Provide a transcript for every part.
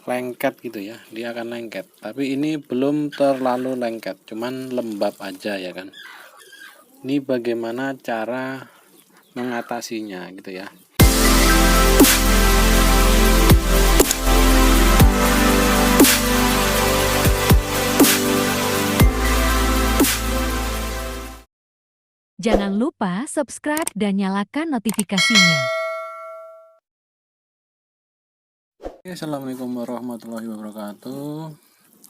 lengket gitu ya, dia akan lengket. Tapi ini belum terlalu lengket, cuman lembab aja ya kan. Ini bagaimana cara mengatasinya gitu ya. Jangan lupa subscribe dan nyalakan notifikasinya. Assalamualaikum warahmatullahi wabarakatuh.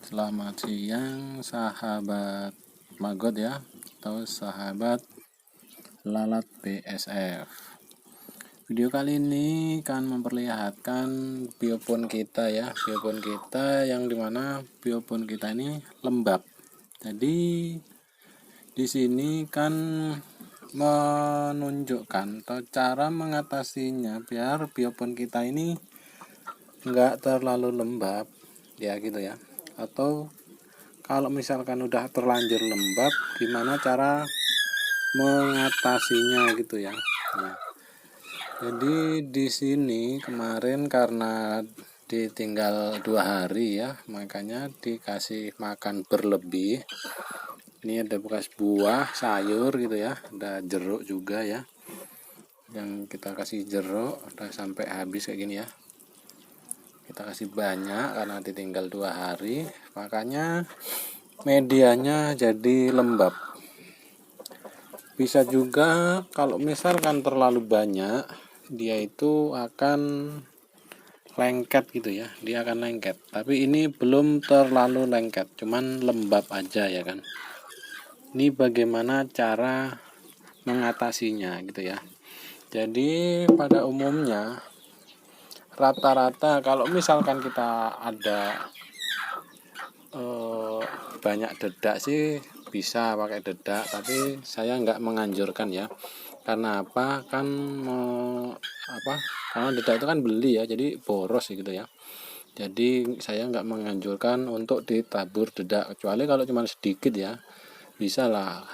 Selamat siang sahabat Magot ya, atau sahabat lalat BSF. Video kali ini akan memperlihatkan biopon kita ya, biopon kita yang dimana biopon kita ini lembab. Jadi di sini kan menunjukkan atau cara mengatasinya biar biopon kita ini enggak terlalu lembab ya gitu ya. Atau kalau misalkan udah terlanjur lembab, gimana cara mengatasinya gitu ya. Nah, jadi di sini kemarin karena ditinggal 2 hari ya, makanya dikasih makan berlebih. Ini ada bekas buah, sayur gitu ya, ada jeruk juga ya. Yang kita kasih jeruk udah sampai habis kayak gini ya. Kita kasih banyak karena ditinggal 2 hari, makanya medianya jadi lembab. Bisa juga kalau misalkan terlalu banyak, dia itu akan lengket gitu ya, dia akan lengket. Tapi ini belum terlalu lengket, cuman lembab aja ya kan. Ini bagaimana cara mengatasinya gitu ya. Jadi pada umumnya rata-rata kalau misalkan kita ada banyak dedak sih bisa pakai dedak, tapi saya nggak menganjurkan ya. Karena apa? Karena dedak itu kan beli ya, jadi boros gitu ya. Jadi saya nggak menganjurkan untuk ditabur dedak, kecuali kalau cuma sedikit ya, bisa lah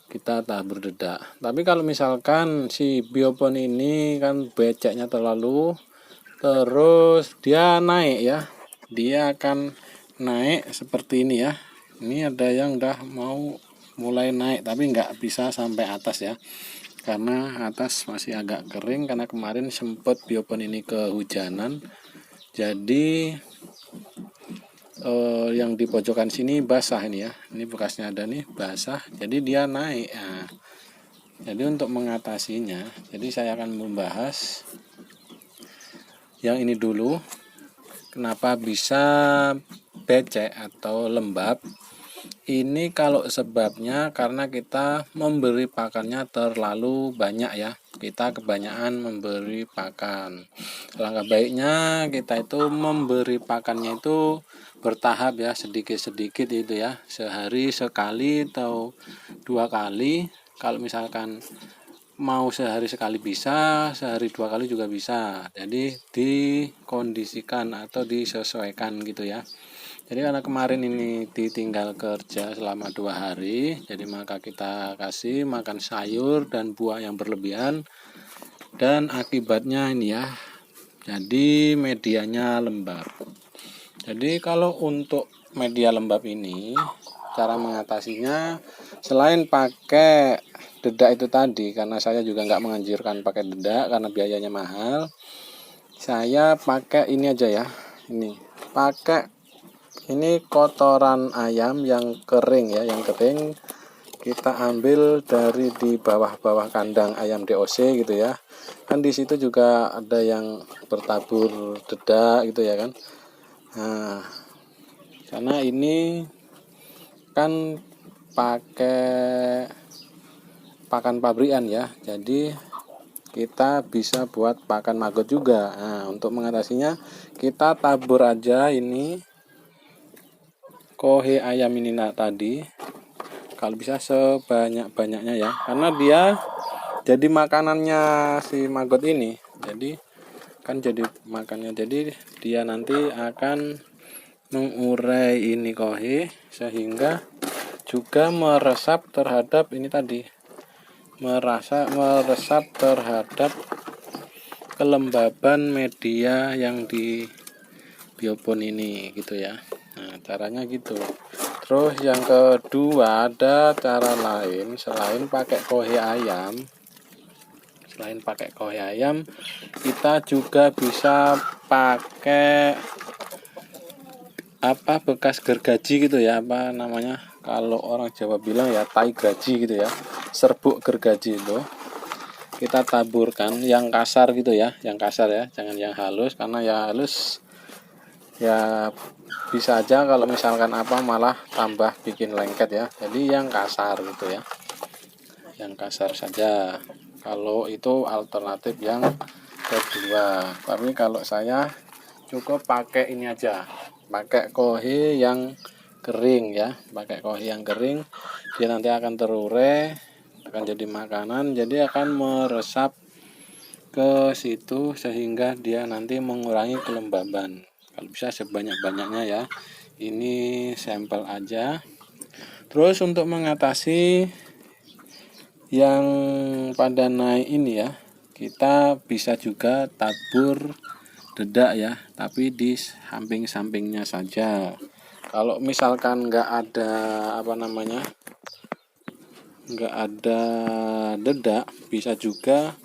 kita tabur dedak. Tapi kalau misalkan si biopon ini kan beceknya terlalu, terus dia naik ya, dia akan naik seperti ini ya. Ini ada yang udah mau mulai naik, tapi nggak bisa sampai atas ya, karena atas masih agak kering karena kemarin sempat biopon ini kehujanan. Jadi yang di pojokan sini basah ini ya, ini bekasnya ada nih basah, jadi dia naik. Nah, jadi untuk mengatasinya, jadi saya akan membahas yang ini dulu, kenapa bisa becek atau lembab. Ini kalau sebabnya karena kita memberi pakannya terlalu banyak ya, kita kebanyakan memberi pakan. Langkah baiknya kita itu memberi pakannya itu bertahap ya, sedikit-sedikit itu ya, sehari sekali atau 2 kali. Kalau misalkan mau sehari sekali bisa, sehari 2 kali juga bisa. Jadi dikondisikan atau disesuaikan gitu ya. Jadi karena kemarin ini ditinggal kerja selama 2 hari, jadi maka kita kasih makan sayur dan buah yang berlebihan, dan akibatnya ini ya, jadi medianya lembab. Jadi kalau untuk media lembab ini, cara mengatasinya selain pakai dedak itu tadi, karena saya juga nggak menganjurkan pakai dedak karena biayanya mahal, saya pakai ini aja ya, ini pakai ini kotoran ayam yang kering ya, yang kering kita ambil dari di bawah-bawah kandang ayam DOC gitu ya. Kan di situ juga ada yang bertabur dedak gitu ya kan. Nah, karena ini kan pakai pakan pabrikan ya, jadi kita bisa buat pakan maggot juga. Nah, untuk mengatasinya kita tabur aja ini kohe ayam ini tadi, kalau bisa sebanyak-banyaknya ya, karena dia jadi makanannya si maggot ini, jadi kan jadi makannya, jadi dia nanti akan mengurai ini kohe sehingga juga meresap terhadap ini tadi, meresap terhadap kelembaban media yang biopon ini gitu ya. Nah, caranya gitu. Terus yang kedua, ada cara lain selain pakai kohe ayam. Selain pakai kohe ayam, kita juga bisa pakai bekas gergaji gitu ya, apa namanya, kalau orang Jawa bilang ya tai gaji gitu ya, serbuk gergaji itu kita taburkan yang kasar gitu ya, yang kasar ya, jangan yang halus, karena yang halus ya bisa aja kalau misalkan malah tambah bikin lengket ya. Jadi yang kasar gitu ya, yang kasar saja. Kalau itu alternatif yang kedua. Tapi kalau saya cukup pakai ini aja, pakai kohe yang kering ya, pakai kohe yang kering, dia nanti akan terurai, akan jadi makanan, jadi akan meresap ke situ sehingga dia nanti mengurangi kelembaban. Kalau bisa sebanyak-banyaknya ya. Ini sampel aja. Terus untuk mengatasi yang pada naik ini ya, kita bisa juga tabur dedak ya, tapi di samping-sampingnya saja. Kalau misalkan nggak ada nggak ada dedak, bisa juga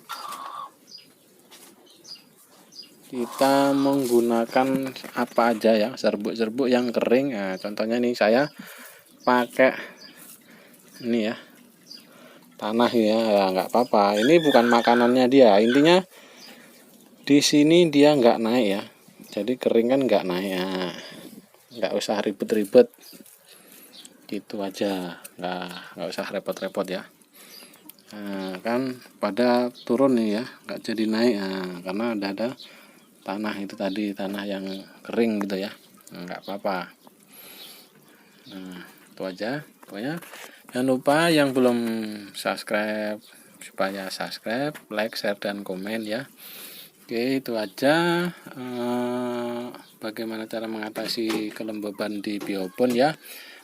kita menggunakan apa aja ya, serbuk-serbuk yang kering. Nah, contohnya nih saya pakai ini ya, tanah ya, nggak apa-apa. Ini bukan makanannya dia, intinya di sini dia nggak naik ya, jadi kering kan nggak naik ya. Nggak usah ribet-ribet gitu aja, nggak usah repot-repot ya. Nah, kan pada turun nih ya, nggak jadi naik karena ada tanah itu tadi, tanah yang kering gitu ya. Nggak apa-apa. Nah, itu aja pokoknya. Jangan lupa yang belum subscribe supaya subscribe, like, share, dan komen ya. Oke, itu aja bagaimana cara mengatasi kelembaban di biopon ya.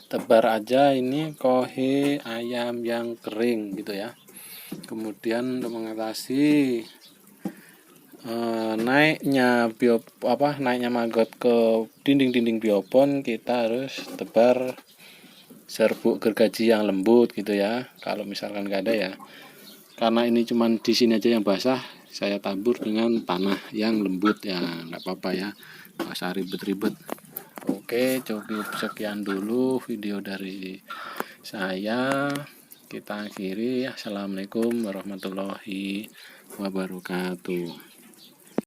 Tebar aja ini kohe ayam yang kering gitu ya. Kemudian untuk mengatasi naiknya maggot ke dinding-dinding biopon, kita harus tebar serbuk gergaji yang lembut gitu ya. Kalau misalkan nggak ada ya, karena ini cuman di sini aja yang basah, saya tabur dengan tanah yang lembut ya, nggak apa-apa ya, nggak usah ribet-ribet. Oke, cukup sekian dulu video dari saya. Kita akhiri. Assalamualaikum warahmatullahi wabarakatuh.